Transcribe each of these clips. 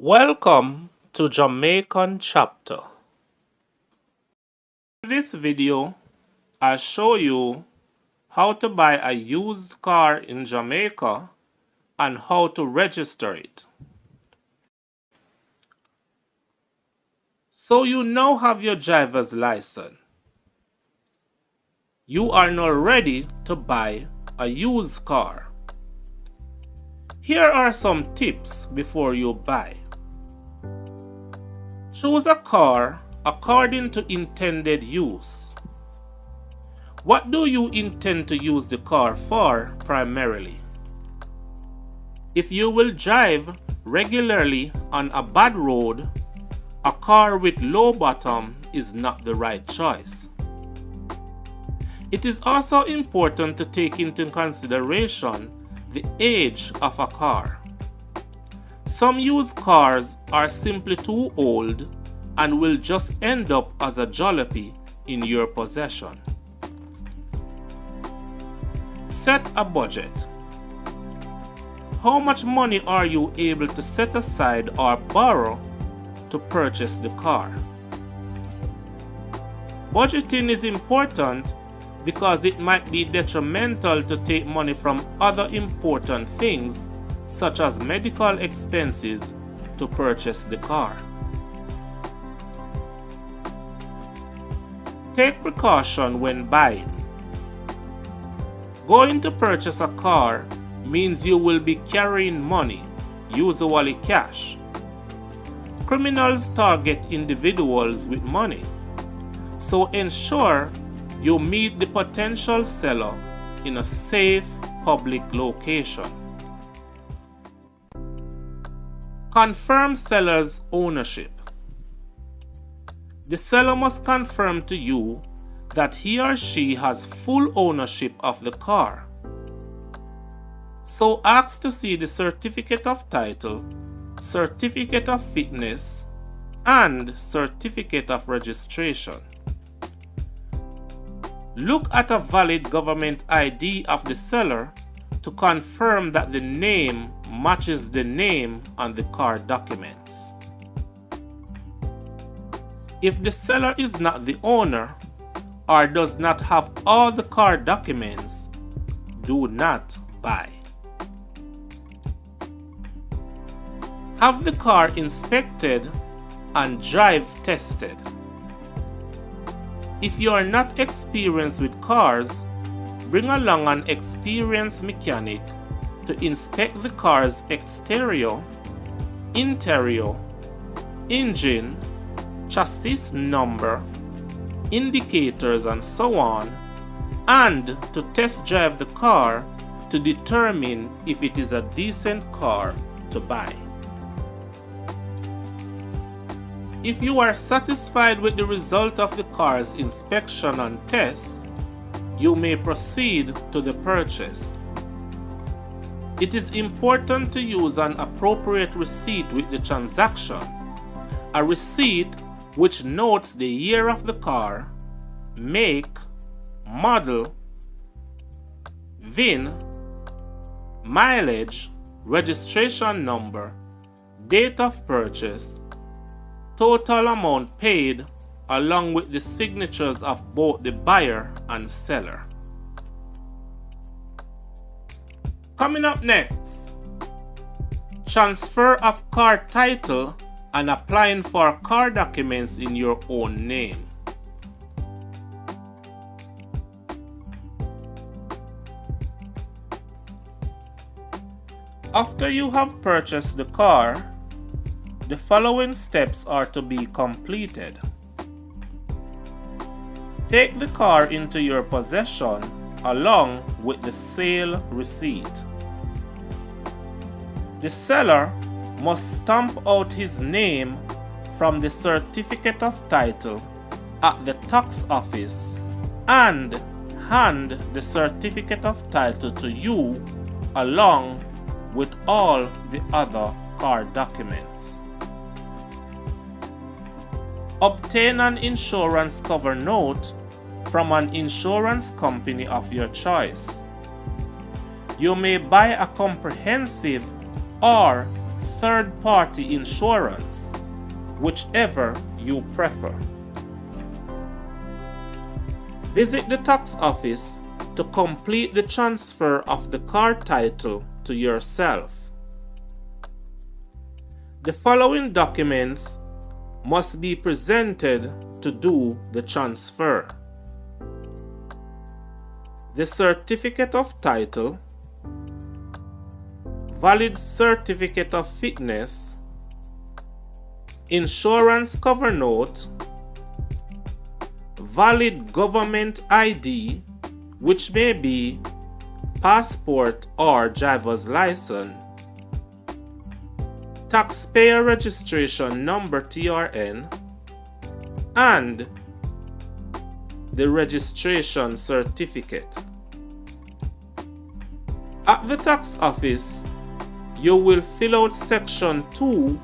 Welcome to Jamaican chapter. In this video, I'll show you how to buy a used car in Jamaica and how to register it. So you now have your driver's license. You are now ready to buy a used car. Here are some tips before you buy. Choose a car according to intended use. What do you intend to use the car for primarily? If you will drive regularly on a bad road, a car with low bottom is not the right choice. It is also important to take into consideration the age of a car. Some used cars are simply too old and will just end up as a jalopy in your possession. Set a budget. How much money are you able to set aside or borrow to purchase the car? Budgeting is important because it might be detrimental to take money from other important things such as medical expenses to purchase the car. Take precaution when buying. Going to purchase a car means you will be carrying money, usually cash. Criminals target individuals with money, so ensure you meet the potential seller in a safe public location. Confirm seller's ownership. The seller must confirm to you that he or she has full ownership of the car. So ask to see the certificate of title, certificate of fitness, and certificate of registration. Look at a valid government ID of the seller to confirm that the name matches the name on the car documents. If the seller is not the owner or does not have all the car documents, do not buy. Have the car inspected and drive tested. If you are not experienced with cars, bring along an experienced mechanic to inspect the car's exterior, interior, engine, chassis number, indicators, and so on, and to test drive the car to determine if it is a decent car to buy. If you are satisfied with the result of the car's inspection and tests, you may proceed to the purchase. It is important to use an appropriate receipt with the transaction, a receipt which notes the year of the car, make, model, VIN, mileage, registration number, date of purchase, total amount paid, along with the signatures of both the buyer and seller. Coming up next, transfer of car title and applying for car documents in your own name. After you have purchased the car, the following steps are to be completed. Take the car into your possession along with the sale receipt. The seller must stamp out his name from the certificate of title at the tax office and hand the certificate of title to you along with all the other car documents. Obtain an insurance cover note from an insurance company of your choice. You may buy a comprehensive or third-party insurance, whichever you prefer. Visit the tax office to complete the transfer of the car title to yourself. The following documents must be presented to do the transfer: the certificate of title, valid certificate of fitness, insurance cover note, valid government ID, which may be passport or driver's license, taxpayer registration number TRN, and the registration certificate. At the tax office, you will fill out section 2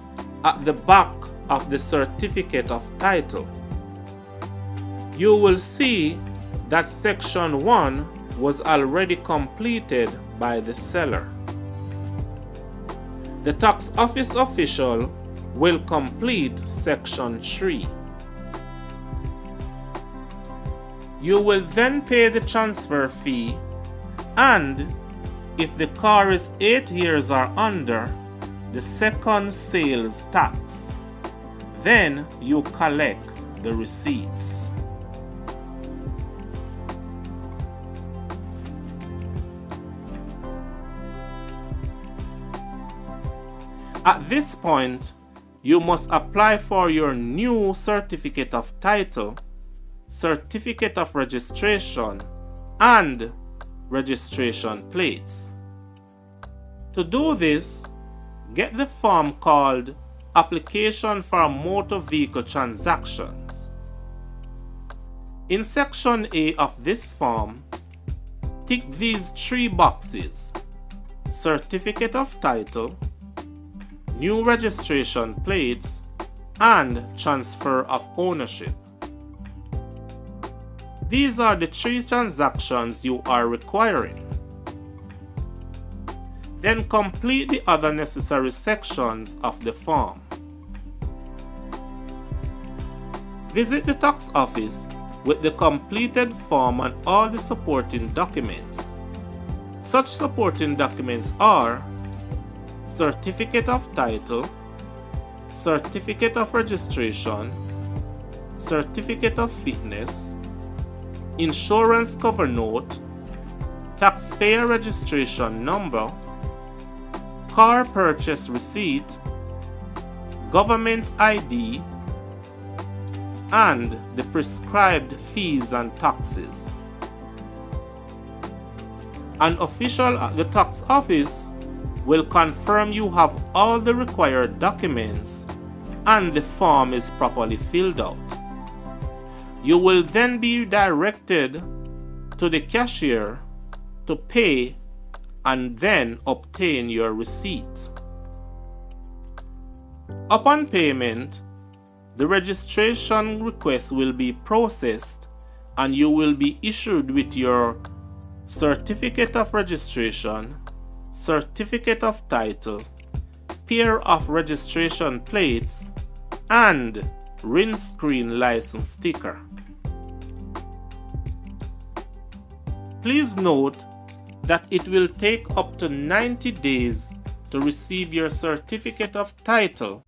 at the back of the certificate of title. You will see that section 1 was already completed by the seller. The tax office official will complete section 3. You will then pay the transfer fee, and if the car is 8 years or under, the second sales tax. Then you collect the receipts. At this point, you must apply for your new certificate of title, certificate of registration, and registration plates. To do this, get the form called Application for Motor Vehicle Transactions. In section A of this form, tick these 3 boxes: certificate of title, new registration plates, and transfer of ownership. These are the 3 transactions you are requiring. Then complete the other necessary sections of the form. Visit the tax office with the completed form and all the supporting documents. Such supporting documents are certificate of title, certificate of registration, certificate of fitness, insurance cover note, taxpayer registration number, car purchase receipt, government ID, and the prescribed fees and taxes. An official at the tax office will confirm you have all the required documents and the form is properly filled out. You will then be directed to the cashier to pay and then obtain your receipt. Upon payment, the registration request will be processed and you will be issued with your certificate of registration, certificate of title, pair of registration plates, and windscreen license sticker. Please note that it will take up to 90 days to receive your certificate of title